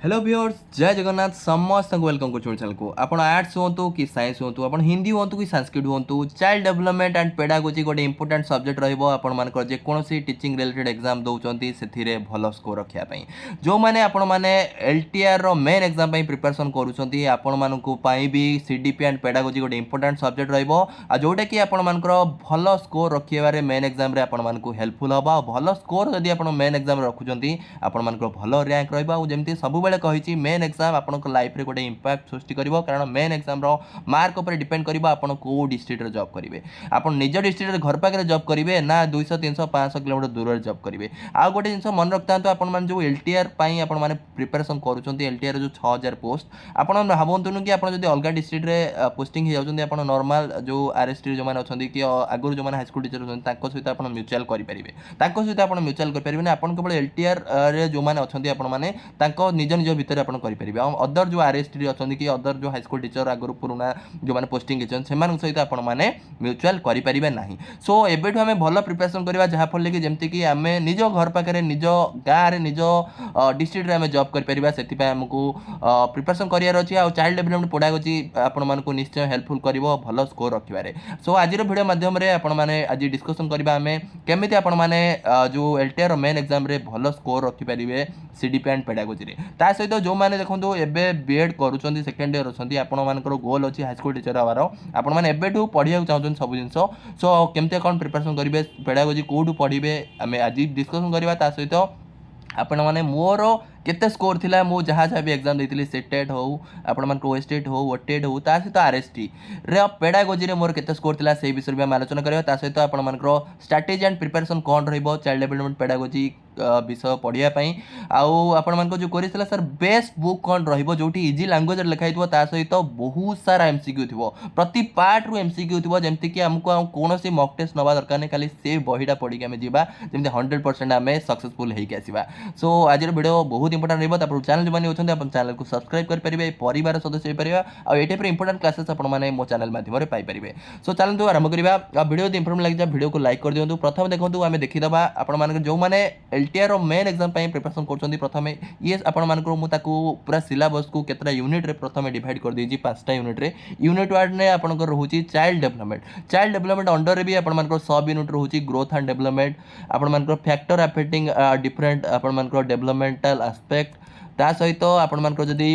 Hello viewers जय जगन्नाथ समस्त welcome कर चैनल को आप आर्ट्स हूँ कि साइंस हूँ आप हिंदी हूँ कि संस्कृत हूँ चाइल्ड डेवलपमेंट एंड पेडागोजी गोटे इंपोर्टेंट सब्जेक्ट रहा जेकोसी टीचिंग रिलेटेड एग्जाम दौरान से भल स्कोर रखापी जो मैंने आपण मैंने एलटीआर रो मेन एग्जाम प्रिपरेशन करूँ भी सीडीपी एंड पेडागोजी गोटे इंपोर्टेंट सब्जेक्ट रोटा कि आपर भल स्कोर रखार मेन एग्जाम हेल्पफुल हम भल स्कोर जदि आप मेन एग्जाम रखुच्च आपण भल रैंक रही सब कही मेन एग्जाम आपन लाइफ रे गोटे इंपैक्ट सृष्टि करिवो कारण मेन एग्जाम रो मार्क ऊपर डिपेंड करिवो आपन को डिस्ट्रिक्ट रे जॉब करिवे आपन निज डिस्ट्रिक्ट रे घर पाके जॉब करिवे ना 200 300 500 किलोमीटर दूर रे जॉब करिवे आ गोटे जिंस मन रखतांतो आपन मान जो एलटीआर पई आपन माने प्रिपरेशन करूचंती एलटीआर जो 6000 पोस्ट आपन भाबंतुनु कि आपन जदी अलगा डिस्ट्रिक्ट रे पोस्टिंग हे जाउचंती आपन नॉर्मल जो आरएसटी जो माने अछंती कि आगुर जो माने हाई स्कूल टीचर अछंती ताको सहित आपन म्यूचुअल करि परिबे ताको सहित आपन म्यूचुअल करि परिबे आपन केवल एलटीआर रे जो माने अछंती आपन माने ताको निज निज भितर आपन करि परिबे अदर जो आरएसटी अछंती कि अदर जो हाई स्कूल टीचर आगुर पुराना जो माने पोस्टिंग हेचन सेमान सहित आपन माने म्यूचुअल करि परिबे नाही सो एबेठु हमें भल प्रिपरेशन करबा जहा फल कि जेमति कि हमें निज घर पाखे निज गाँव रे निज डिस्ट्रिक्ट रे हमें जॉब कर परिबा सेति पय हमकु प्रिपरेशन करियार अछि आ चाइल्ड डेवलपमेंट पढागोची आपन मानको निश्चय हेल्पफुल करिवो भल स्कोर रखिबारे सो आज रो वीडियो माध्यम रे आपन माने आज डिस्कशन करबा हमें केमिति आपन माने जो एलटीआर मेन एग्जाम रे भल स्कोर रखि परिबे सीडीपी एंड पेडागोजी रे ता सहित जो माने देखंतु एबे बीएड करूछंती सेकंड ईयर अछंती आपन मानकर गोल अछि हाई स्कूल टीचर हवार आपन माने एबेठु पढिया चाहछन सब जिंस सो केमते कोन प्रिपरेशन करिवे पेडागोजी कोडु पढिबे हमें आज डिस्कशन करबा ता सहित आपण माने मोर केते स्कोर थिला मु जहाँ जहाँ भी एग्जाम देइतिली सेटेट हो आपण मान ओएसटेट हो ओटेट हो ता सहित आरएसटी रे पेडागोजी रे मोर केते स्कोर थिला से विषय में आलोचना करबा ता सहित आपण मानकर स्ट्रेटजी एंड प्रिपरेशन कोन रहइबो चाइल्ड डेवलपमेंट पेडागोजी विषय पढ़िया आउ आपण मान जो कर सर बेस्ट बुक कौन रहिबो जोटी इजी लैंग्वेज लिखाई ता सहित बहुत सारा एमसीक्यू थी प्रति पार्ट रु एमसीक्यू थी जमती कि आमको कौन मॉक टेस्ट नवा दरकार नहीं खाली से बहीटा पढ़ी आम जावा जमी 100% आम सक्सेसफुल होगी आसवा सो आज वीडियो बहुत इंपोर्टेंट रही चैनल जो मैंने अच्छे चैनल को सब्सक्राइब करेंगे परिवार सदस्य हो पारे और ये टाइप इंपोर्टेंट क्लासेस आपने मो चैनल माध्यम पाइपर सो चलते आरंभ करवा वीडियो इंपोर्टेंट लगे वीडियो को लाइक कर दिखाँ प्रथम देखो आम देखीदा आप जो मैंने एलटीआर मेन एग्जाम प्रिपरेशन कर प्रथम ये आपण पूरा सिलेबस को केतरा यूनिट रे प्रथम डिवाइड कर देजी 5टा यूनिट रे यूनिट 1 ने आपनकर रहूची चाइल्ड डेवलपमेंट अंडर रे भी आपण मानकर सब यूनिट रहूची ग्रोथ एंड डेवलपमेंट आपण मानकर फैक्टर अफेक्टिंग डिफरेंट आपण मानकर डेवलपमेंटल एस्पेक्ट ता सहित आपण मानकर जदी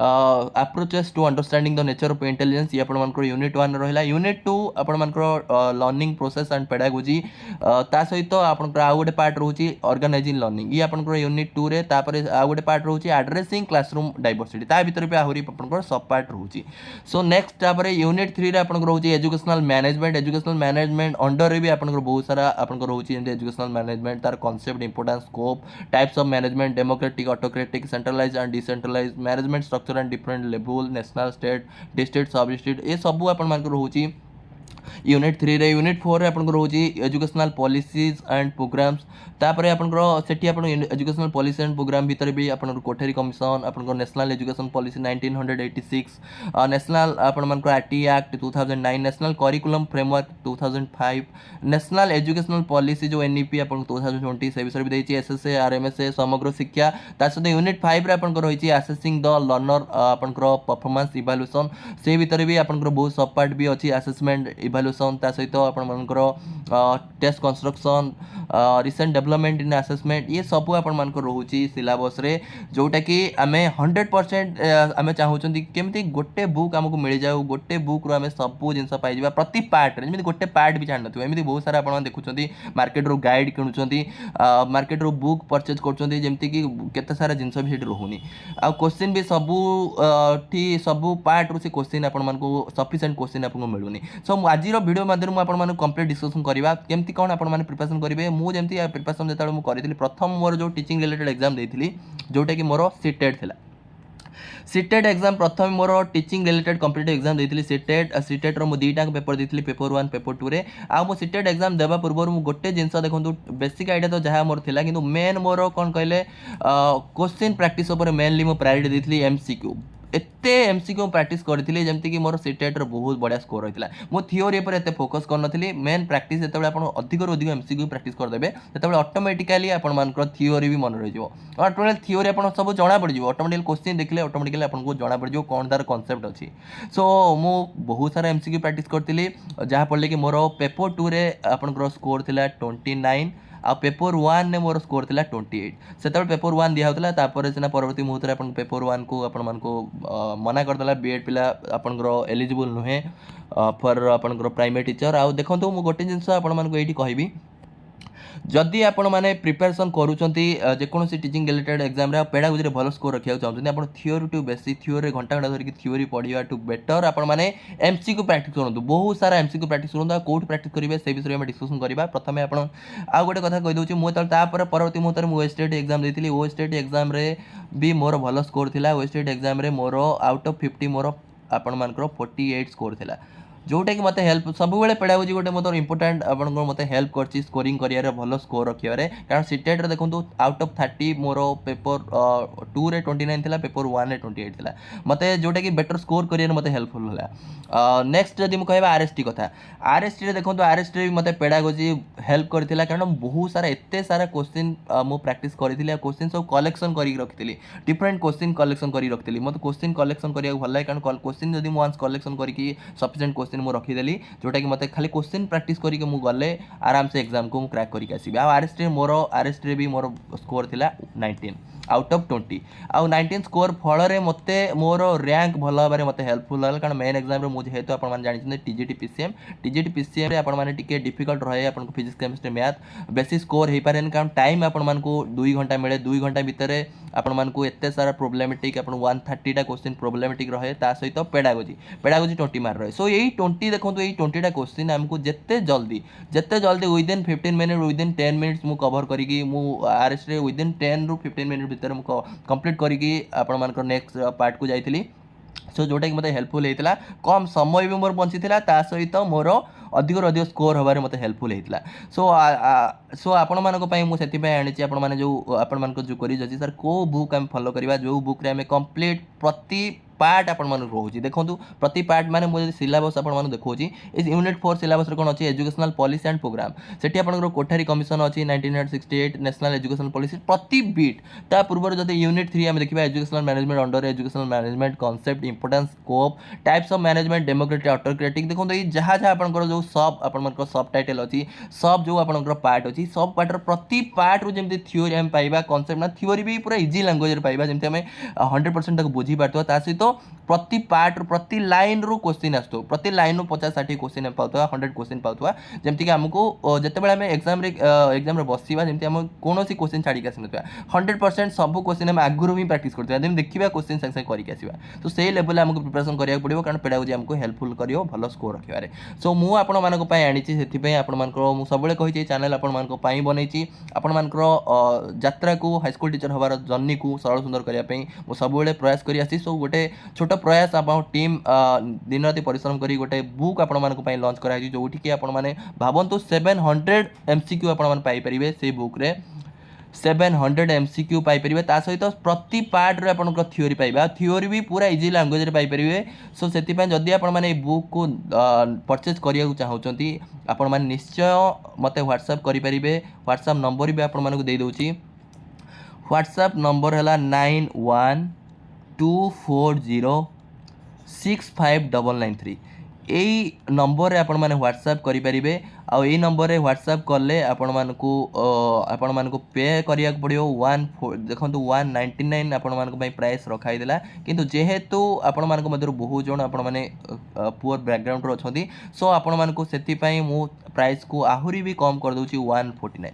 approaches to understanding the nature of intelligence ये आपण मानकर यूनिट 1 रहिला यूनिट 2 आपण मानकर लर्निंग प्रोसेस एंड पेडागोजी ता सहित आपण आ गोटे पार्ट रहूची ऑर्गेनाइजिंग लर्निंग ये आपण यूनिट 2 रे तापर आ गोटे पार्ट रहूची एड्रेसिंग क्लासरूम डाइवर्सिटी ता भीतर भी आहुरी आपण सब पार्ट रहूची सो नेक्स्ट तापर यूनिट 3 रे आपण रहूची एजुकेशनल मैनेजमेंट अंडर रे भी आपण बहुत सारा आपण रहूची एजुकेशनल मैनेजमेंट तार concept importance scope types of management democratic autocratic centralised and decentralised management structure and different level national state district sub district ये सब आपण मान रहूची यूनिट 3 रे यूनिट 4 रे आपण रहूची एजुकेशनल पॉलिसीज एंड प्रोग्राम्स तापर आपण सेठी आपण एजुकेशनल पॉलिसी एंड प्रोग्राम भीतर भी आपण कोठेरी कमिशन आपण नेशनल एजुकेशन पॉलिसी 1986 नेशनल आपण मान RT act 2009 national curriculum framework 2005 national educational policy जो एनईपी आपण 2020 से विषय भी देछि एसएसए आरएमएसए समग्र शिक्षा ता सहित यूनिट 5 रे आपण रहिछि असेसिंग द लर्नर आपण परफॉर्मेंस इवैल्यूएशन से भीतर भी आपण बहुत सब पार्ट भी अछि असेसमेंट इवैल्यूएशन ता सहित आपण मानकर test construction recent development in assessment ये सब आपण मानकर रहउची सिलेबस रे जोटा कि आमे 100% आमे चाहउचंती केमती गोटे बुक हमको मिल जाऊ गोटे बुक रो आमे सब जिंस पाइ जिबा प्रति पार्ट रे जेमती गोटे पार्ट भी जान नथु एमती बहुत सारा आपण देखुचंती मार्केट रो गाइड किनुचंती मार्केट रो बुक परचेज करचंती जेमती कि केते सारा जिंस भी हेड रहउनी आ क्वेश्चन भी सब ठी सब पार्ट रो से क्वेश्चन आपण मानको सफिशिएंट क्वेश्चन आपको मिलुनी सो आज रो वीडियो माध्यम आपण माने कंप्लीट डिस्कशन करबा केमती कोन आपण माने प्रिपरेशन करिवे मु जेमती प्रिपरेशन जेतले मु करितली प्रथम मोर जो टीचिंग रिलेटेड एग्जाम देइथिली जोटा कि मोर सीटेट थिला सीटेट एग्जाम प्रथम मोर टीचिंग रिलेटेड कॉम्पिटिटिव एग्जाम देइथिली सीटेट रो मु दुईटा पेपर देइथिली पेपर 1 पेपर 2 रे आ मु सीटेट एग्जाम देबा पूर्व मु गोटे जिंस देखंतु बेसिक आइडिया तो जहा मोर थिला किंतु मेन मोर कोन कहले क्वेश्चन प्रैक्टिस ऊपर मेनली मु प्रायोरिटी देइथिली एमसीक्यू एते एमसीक्यू प्रैक्टिस करथिली जेमति कि मोर सीटेट रो बहुत बढ़िया स्कोर होइतिला मो थियोरी पर एते फोकस करनथिली मेन प्रैक्टिस जेतेबेले आपण अधिक रु अधिक एमसीक्यू प्रैक्टिस करदेबे तेतेबेले ऑटोमेटिकली आपण मानकर थियोरी भी मन रहि जिवो ऑटोमेटिकली थियोरी आपण सब जणा पड़ जिवो ऑटोमेटिकली क्वेश्चन देखले ऑटोमेटिकली आपण को जणा पड़ जिवो कोन तार कांसेप्ट अछि सो मो बहुत सारा एमसीक्यू प्रैक्टिस करथिली जहा पड़ले कि मोर पेपर 2 रे आपण स्कोर थिला 29 आ पेपर 1 ने मोर स्कोर थिला 28 सेतबे पेपर 1 दिया होतला तापर सिना परवर्ती मुहूर्त रे अपन पेपर 1 को अपन मन को मना कर देला बीएड पिला अपन एलिजिबल नुहे फॉर अपन प्राइमरी टीचर आ देखंतु मु गोटे जिंस अपन मन को एठी कहबी जदि आपण माने प्रिपरेशन करूचंती जेकोनोसी टीचिंग रिलेटेड एग्जाम रे पेडागोजी रे भलो स्कोर रखिया चाहउछंती आपण थियोरी टू बेसी थियोरी घंटा घंटा धरि थियोरी पढिया टू बेटर आपण माने एमसीक्यू प्रैक्टिस करंतु बहुत सारा एमसीक्यू प्रैक्टिस करंतु कोड प्रैक्टिस करिवे से विषय में डिस्कशन करिबा प्रथमे आपण आ गोटे कथा कहि दउची मु त तापर परवर्ती मुहूर्त रे मु स्टेट एग्जाम देतिली ओ स्टेट एग्जाम रे भी मोर भलो स्कोर थिला ओ स्टेट एग्जाम रे मोर आउट ऑफ 50 मोर आपण मानकर 48 स्कोर थिला जोटा कि मते हेल्प सब बेले पेडागोजी गोटे मतलब इंपोर्टेंट आपन मते हेल्प करछि स्कोरिंग करिया भलो स्कोर रखिया कारण सीटेट रे देखंतु आउट ऑफ 30 मोर पेपर 2 रे 29 थिला पेपर 1 रे 28 थिला मते जोटा कि बेटर स्कोर करिया मते हेल्पफुल होला नेक्स्ट जदि मु कहबा आरएसटी कथा आरएसटी रे देखंतु आरएसटी रे मते पेडागोजी हेल्प करथिला कारण बहुत सारा एते सारा क्वेश्चन मु प्रैक्टिस करथिली क्वेश्चन सब कलेक्शन करि रखिथिली डिफरेंट क्वेश्चन कलेक्शन करि रखिथिली मते क्वेश्चन कलेक्शन करिया भल लागे कारण क्वेश्चन जदि मु वांस कलेक्शन करिकि सफिशिएंट क्वेश्चन मु रखिदेली जोटा कि मते खाली क्वेश्चन प्रैक्टिस करिके मु गले आराम से एग्जाम को मु क्रैक करिके आसीबी आ आरएसटी मोर आरएसटी भी मोर स्कोर थिला 19 आउट ऑफ 20 आउ 19 स्कोर फल रे मते मोर रैंक भलो बारे मते हेल्पफुल हल कारण मेन एग्जाम रे मु जेहेतु आपण मान जानि टीजीटी पीसीएम रे आपण माने टिके डिफिकल्ट रहे आपण को फिजिक्स केमिस्ट्री मैथ बेसी स्कोर हे पारेन कारण टाइम आपण मान को 2 घंटा मिले 2 घंटा भीतर आपण मान को एते सारा प्रॉब्लमेटिक आपण 130 टा क्वेश्चन प्रॉब्लमेटिक रहे ता सहित पेडागोजी 20 मार्क रहे सो यही 20 देखंतु यही 20 टा क्वेश्चन हमको जेते जल्दी with in 15 minute with in 10 minutes मु कवर करिकि मु आरएस रे विद इन 10 रु 15 मिनट भीतर मु कंप्लीट करिकि आपण मान नेक्स्ट पार्ट को जाइथिली सो जोटा कि मते हेल्पफुल हेतिला कम समय भी मोर बंचिथिला ता सहित मोर अधिक अधिक स्कोर हबारे मते हेल्पफुल हेतिला सो आपण मानको पई मु सेति पई आनिछि आपण माने जो आपण मानको जो करि जछि सर को बुक हम फॉलो करिवा जो बुक रे हम कंप्लीट प्रति पार्ट आपण मान रोची देखंतु प्रति पार्ट माने मो सिलेबस आपण मान देखौची इस यूनिट 4 सिलेबस रे कोन अछि एजुकेशनल पॉलिसी एंड प्रोग्राम सेठी आपण कोठारी कमिशन अछि 1968 नेशनल एजुकेशनल पॉलिसी प्रति बीट ता पूर्व जदि यूनिट 3 हम देखिबा educational management under educational management concept importance scope types of management democratic autocratic देखंतु ई जहा जहा आपण जो सब आपण मान सब टाइटल अछि सब जो आपण पार्ट अछि सब पार्ट रो प्रति पार्ट रो जेमति थ्योरी हम पाइबा कांसेप्ट ना थ्योरी भी पूरा इजी लैंग्वेज रे पाइबा जेमति हमें 100% तक बुझी पारतो ता सहित प्रति पार्ट प्रति लाइन रु क्वेश्चन आसतो प्रति लाइन रु 50-60 क्वेश्चन पाउतवा 100 क्वेश्चन पाउतवा जेमति कि हमको जतेबेले हम एग्जाम रे बसिबा जेमति हम कोनोसी क्वेश्चन छाडी के आसनतवा 100% सब क्वेश्चन हम आगुरु भी प्रैक्टिस करतवा जेम देखिबा क्वेश्चन संग संग करि के आसीबा तो सेही लेवल हमको प्रिपरेशन करिया पड़िबो कारण पेडागोजी हमको हेल्पफुल करियो भलो स्कोर रखिबारे सो मु आपण मानको पई आनिछि सेति पई आपण मानको मु सबले कहि चैनल आपण मानको पई बनैछि आपण मानको यात्रा को हाई स्कूल टीचर हबार जर्नी को सरल सुंदर करिया पई मु सबले प्रयास करि आछि सो गोटे छोट प्रयास आपण टीम दिन राति परिश्रम करी गोटे बुक आपण मानको पई लॉन्च कराई जोठी कि आपण माने भाबंतु 700 एमसीक्यू आपण मान पाई परिबे से बुक रे 700 एमसीक्यू पाई परिबे ता सहित प्रति पार्ट रे आपण को थ्योरी पाइबा थ्योरी भी पूरा इजी लैंग्वेज रे पाई परिबे सो सेति पय जदी आपण माने बुक को परचेज करिया को चाहउचंती आपण माने निश्चय मते व्हाट्सएप करि परिबे व्हाट्सएप नंबर भी आपण मानको दे दोची व्हाट्सएप नंबर हला 9124065993 एई नंबर रे आपण माने व्हाट्सएप करि परिबे आ एई नंबर रे व्हाट्सएप करले आपण मानको पे करिया पड़ियो 1 देखंतु 199 आपण मानको पई प्राइस रखाई देला किंतु जेहेतु आपण मानको मधुर बहुत जण आपण माने पुअर बैकग्राउंड रो अछंती सो आपण मानको सेति पई मु प्राइस को आहुरी भी कम कर दोची 149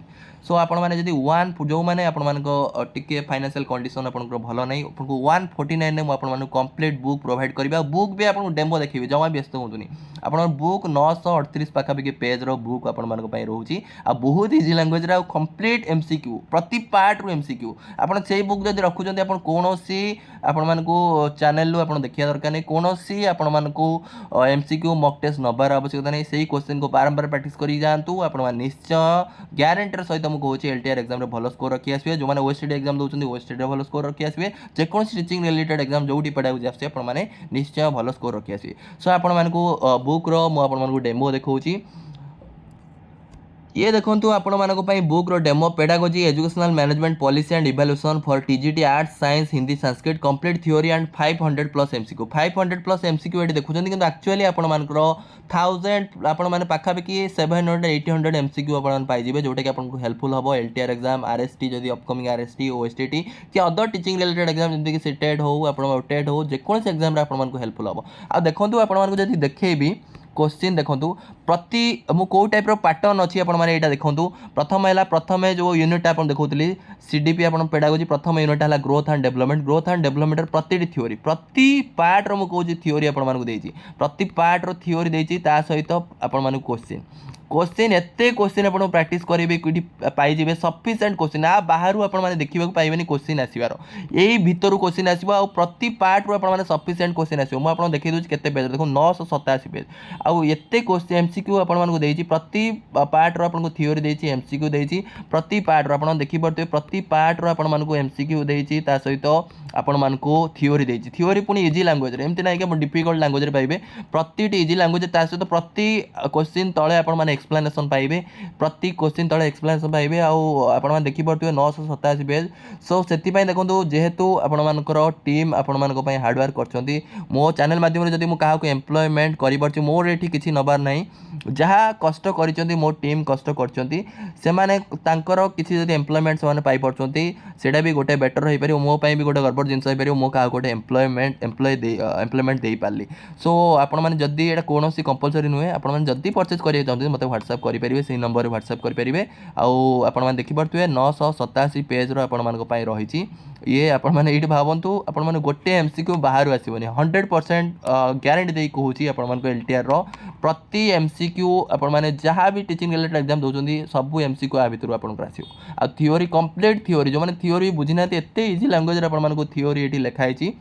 सो आपण माने जदी 1 जो माने आपण मानको टिके फाइनेंशियल कंडीशन आपण को भलो नै आपण को 149 ने मु आपण मानको कंप्लीट बुक प्रोवाइड करबा बुक भी आपण डेमो देखिबे जमा व्यस्त होतुनी आपण बुक 938 पाखा बिके पेज रो बुक आपण मानको पई रहउची आ बहुत इजी लैंग्वेज रा कंप्लीट एमसीक्यू प्रति पार्ट रो एमसीक्यू आपण सेही बुक जदी रखुचंती आपण कोनोसी आपण मानको चैनल लो आपण देखिया दरकार नै कोनोसी आपण मानको एमसीक्यू मॉक टेस्ट नबार आवश्यकता नै सेही क्वेश्चन को बारंबार प्रैक्टिस प्राक्ट कर जातु आप निश्चय ग्यारंटीर सहित मुझे कहूँ एलटीआर एग्जाम भल स्कोर रखी आसवे जो मैंने ओएसटीडी एग्जाम दौरान ओएसटीडी भल स्कोर रखी आसवे जेकोसी टीचिंग रिलेटेड एग्जाम जो पढ़ाई आसवे आपने निश्चय भल स्कोर रखी आसवे सो आपण बुक्र मुझे डेमो देखा ये देखो आपण book demo pedagogy educational management policy and evaluation for TGT arts science Hindi Sanskrit complete theory and 500+ MCQ 500+ MCQ ये देखुं कि एक्चुअली आपण 1000 आपण मैंने पाखापाखि 700-800 एमसीक्यू आपण पाइबे जोटा कि आपको हेल्पफुल हम एलटीआर एग्जाम आरएसटी जदि अपकमिंग आरएसटी ओएसटीटी कि अदर टीचिंग रिलेटेड एग्जाम जमीक सीटेड हो टेट हो जेकोसी एग्जाम आपको हेल्पफुल हम आ देखो आपको जब देखेबी क्वेश्चन देखो प्रति मो टाइप पैटर्न अच्छी आपने देखो प्रथम जो यूनिट आप देखुली सीडीपी आप पेडागोजी प्रथम यूनिट है ग्रोथ एंड डेवलपमेंट प्रति थ्योरी प्रति पार्ट मुझे थ्योरी आपको प्रति पार्ट थ्योरी देती सहित आपण क्वेश्चन क्वेश्चन एते क्वेश्चन आप प्रैक्टिस करेंगे कि पाइबे सफिसीयंट क्वेश्चन आ बाहर आपने देखा पाइबे क्वेश्चन आसबार यही भितर क्वेश्चन आसो प्रति पार्ट रू आप सफिसीयंट क्वेश्चन आसो मुझे देखी दूसरी केते पेज देखो 987 पेज आउ एते क्वेश्चन एमसीक्यू आपको देती प्रति पार्ट रू आपको थ्योरी देती एमसीक्यू देती प्रति पार्ट रू आप देखिपे प्रति पार्ट रू आपको एमसीक्यू देती सहित आपण मानक थ्योरी देती थ्योरी पुणी इजी लैंग्वेज एमती ना कि डिफिकल्ट लैंग्वेज पाइबे प्रति इजी लैंग्वेज सहित प्रति क्वेश्चन तले आप एक्सप्लेनेशन पाइबे प्रति क्वेश्चन तले एक्सप्लेनेशन पाइबे आउ देखिपे 987 पेज सो से देखो जेहेतु आपर टीम आपण हार्डवर्क कर मो चैनल माध्यम जब मुझे एम्प्लॉयमेंट कर मोर ये किसी नबार ना जहाँ कष्ट कर मो टीम कष्ट कर किसी एम्प्लॉयमेंट से पाइपा भी गोटे बेटर हो पार मोपाई भी गोटे गड़बड़ जिन हो मो क्या गोटे एम्प्लॉयमेंट दे पार्ली सो आपड़ी यहाँ कौन कंपलसरी नुहे आपड़ी परचेज करेंगे चाहते मतलब व्हाट्सएप करेंगे से नंबर व्हाट्सएप करेंगे आउ देखिपे 987 पेज रही ये आपने भावतु आपने गोटे एमसीक्यू बाहर आसबनी 100% ग्यारंटी दे कहूँ एलटीआर प्रति एमसीक्यू आपने जहाँ भी टीचिंग रिलेटेड एग्जाम दौरान सब एमसीक्यू आ भर आपको आसो थ्योरी कंप्लीट थ्योरी जो मैंने थ्योरी बुझीना एत इजी लैंग्वेज आपको थ्योरी ये लिखाई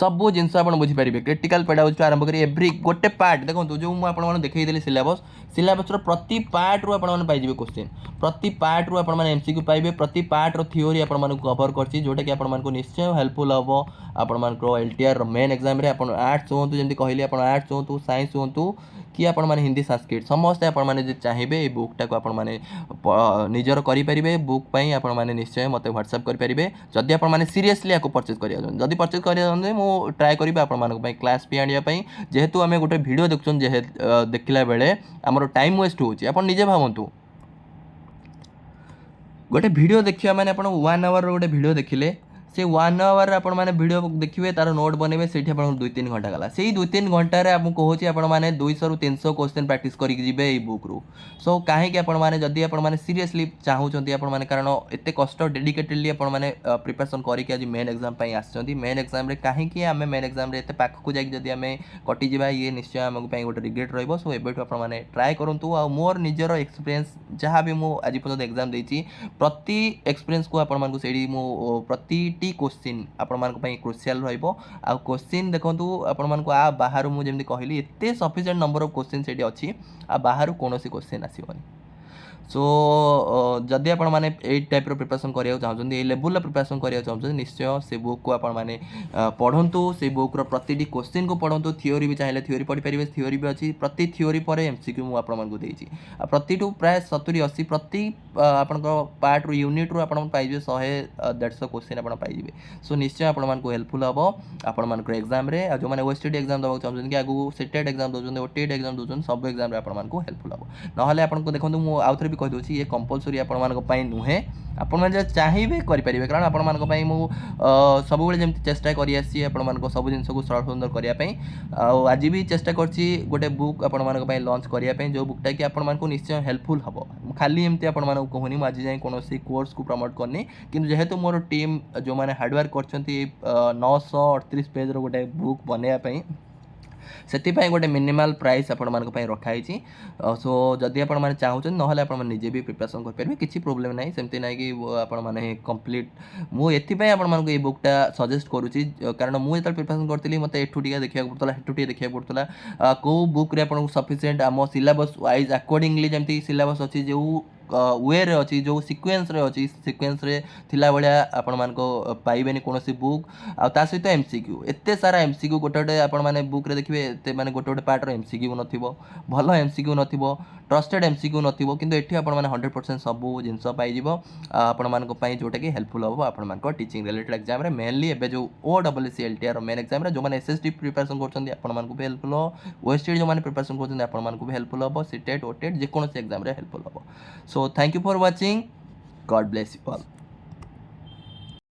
सबू जिनस आप बुझीपारे क्रिटिकल पेडागोजी आरंभ कर एव्री गोटे पार्ट देखो जो मुझे देखी सिलेबस सिलेबस प्रति पार्ट रू आपने पाइबे क्वेश्चन प्रति पार्ट रू आपने एमसीक्यू पाइबे प्रति पार्ट रो थ्योरी आपको कवर कर जोटा कि आपको निश्चय हेल्पफुल हम आपको एलटीआर मेन एग्जाम आर्ट्स हूँ जमी कहली आप आर्ट्स हूँ साइंस हूँ कि आप हिंदी संस्कृत समस्ते आपने चाहिए बुकटा को आपने निजर करेंगे बुक आपने निश्चय मत व्हाट्सएप करेंगे जदि आपने सीरीयसली आपको परचेज करेंगे परचेज करेंगे मुझे ट्राए करी आप क्लास फी आने जेहेतु आम गोटे भिड देखुन देखला बेले आमर टाइम वेस्ट होजे भावतु गोटे भिड देखा मैंने 1 आवर गोटे भिड देखिले से 1 आवर आप भिडियो देखिए तार नोट बनइबे से 2-3 घंटा गला से 2-3 घंटे आपको कहूँ आपने 200 ରୁ 300 क्वेश्चन प्रैक्टिस करेंगे ये बुक रू सो कहीं जदि आपने सीरीयसली चाहूँगी आपने कारण एत कष्ट डेडिकेटेडली आपने प्रिपरेशन करके आज मेन एग्जाम आसछंती मेन एग्जाम कहीं आम मेन एग्जाम एत पाखक जाकि आम कटिजा ये निश्चय आम गोटे रिग्रेट रही सो एबेठू आपने ट्राए करूँ आ मोर निजर एक्सपीरियंस जहाँ भी मुझे आज पर्यटन एग्जाम देती प्रति एक्सपीरियंस को आपको से प्रति क्वेश्चन आपण क्रुशियल रहा क्वेश्चन देखो आपण आ बाहर मुझे कहली एत सफिसीयंट नंबर ऑफ क्वेश्चन से अच्छी आ बाहर कौन क्वेश्चन आसबनी सो जदि आप टाइप प्रिपरेशन करा चाहते ये लेवल प्रिपरेशन करा चाहते निश्चय से बुक को आपने पढ़ु से बुक प्रति क्वेश्चन को पढ़ु थ्योरी भी चाहिए थ्योरी पढ़ी पारे थ्योरी भी अच्छी प्रति थ्योरी पर एमसीक्यू मुझे प्रति प्राय 70-80 प्रति आप पार्ट रू यूनिट रू आप पाइबे 100-150 क्वेश्चन आप पाइबे सो निश्चय आपको हेल्पफुल हम आप एग्जाम जो मैंने ओएसटीडी एग्जाम देवाक चाहते कि आगू सीटेट एग्जाम दौरान ओटीटी एग्जाम दौरान सब एग्जाम आपको हेल्पफुल हम ना आपको देखो मुझे आउ थे भी कहीदे ये कंपलसरी आपण नुहे आपड़ चाहिए करेंगे कारण आपण मुझे सब जमी चेष्टा कर सब जिन को सरल सुंदर करने आज भी चेष्टा करछि गोटे बुक आपण लॉन्च करने जो बुकटा कि आपको निश्चय हेल्पफुल हम खाली एमती आपको कहूनी मुझे आज जाए कौन कोर्स को प्रमोट करनी कि जेहेतु मोर टीम जो मैंने हार्डवर्क कर 938 पेज गोटे बुक बनवाई से गोटे मिनिमल प्राइस आपण मान रखाई। सो जदि आपण मैंने चाहूँ ना निजे भी प्रिपेरेसन करेंगे किसी प्रोब्लेम ना सेमती ना कि आपण मैंने कम्प्लीट मुझे आपण मानक ये बुकटा सजेस्ट करुच्ची कारण मुझे प्रिपेरेसन करी मत एठू देखा पड़ता हेठू देखा पड़ता कौ बुक्रे आप सफिसीयंट आम सिलेबस वाइज अकॉर्डिंगली जमी सिलेबस अच्छी जो वे रे अच्छी जो सिक्वेन्स रे अच्छी सिक्वेन्स रे थिला भाया आपण मान पाइबेनी कौन बुक आ सहित एमसीक्यू एते सारा एमसीक्यू गोटे गोटे आपण मैंने बुक्रे देखिए एते माने गोटे गोटे पार्टर एमसीक्यू नथिबो भल एमसीक्यू नथिबो ट्रस्टेड एमसीक्यू नथिबो किंतु एठी आपण माने 100% सब जिनस पाइजिबो आपण मानको पई जोटा कि हेल्पफुल हो आपण मानको टीचिंग रिलेटेड एग्जाम रे मेनली एबे जो ओडब्ल्यूसी एलटीआर मेन एग्जाम रे जो माने एसएसटी प्रिपरेशन करछन्ती आपण मानको भी हेल्पफुल हो ओएसटी जो माने प्रिपरेशन करछन्ती आपण मानको भी हेल्पफुल हो सीटेट ओटेट जे कोनोसी एग्जाम रे हेल्पफुल हो so thank you for watching God bless you all.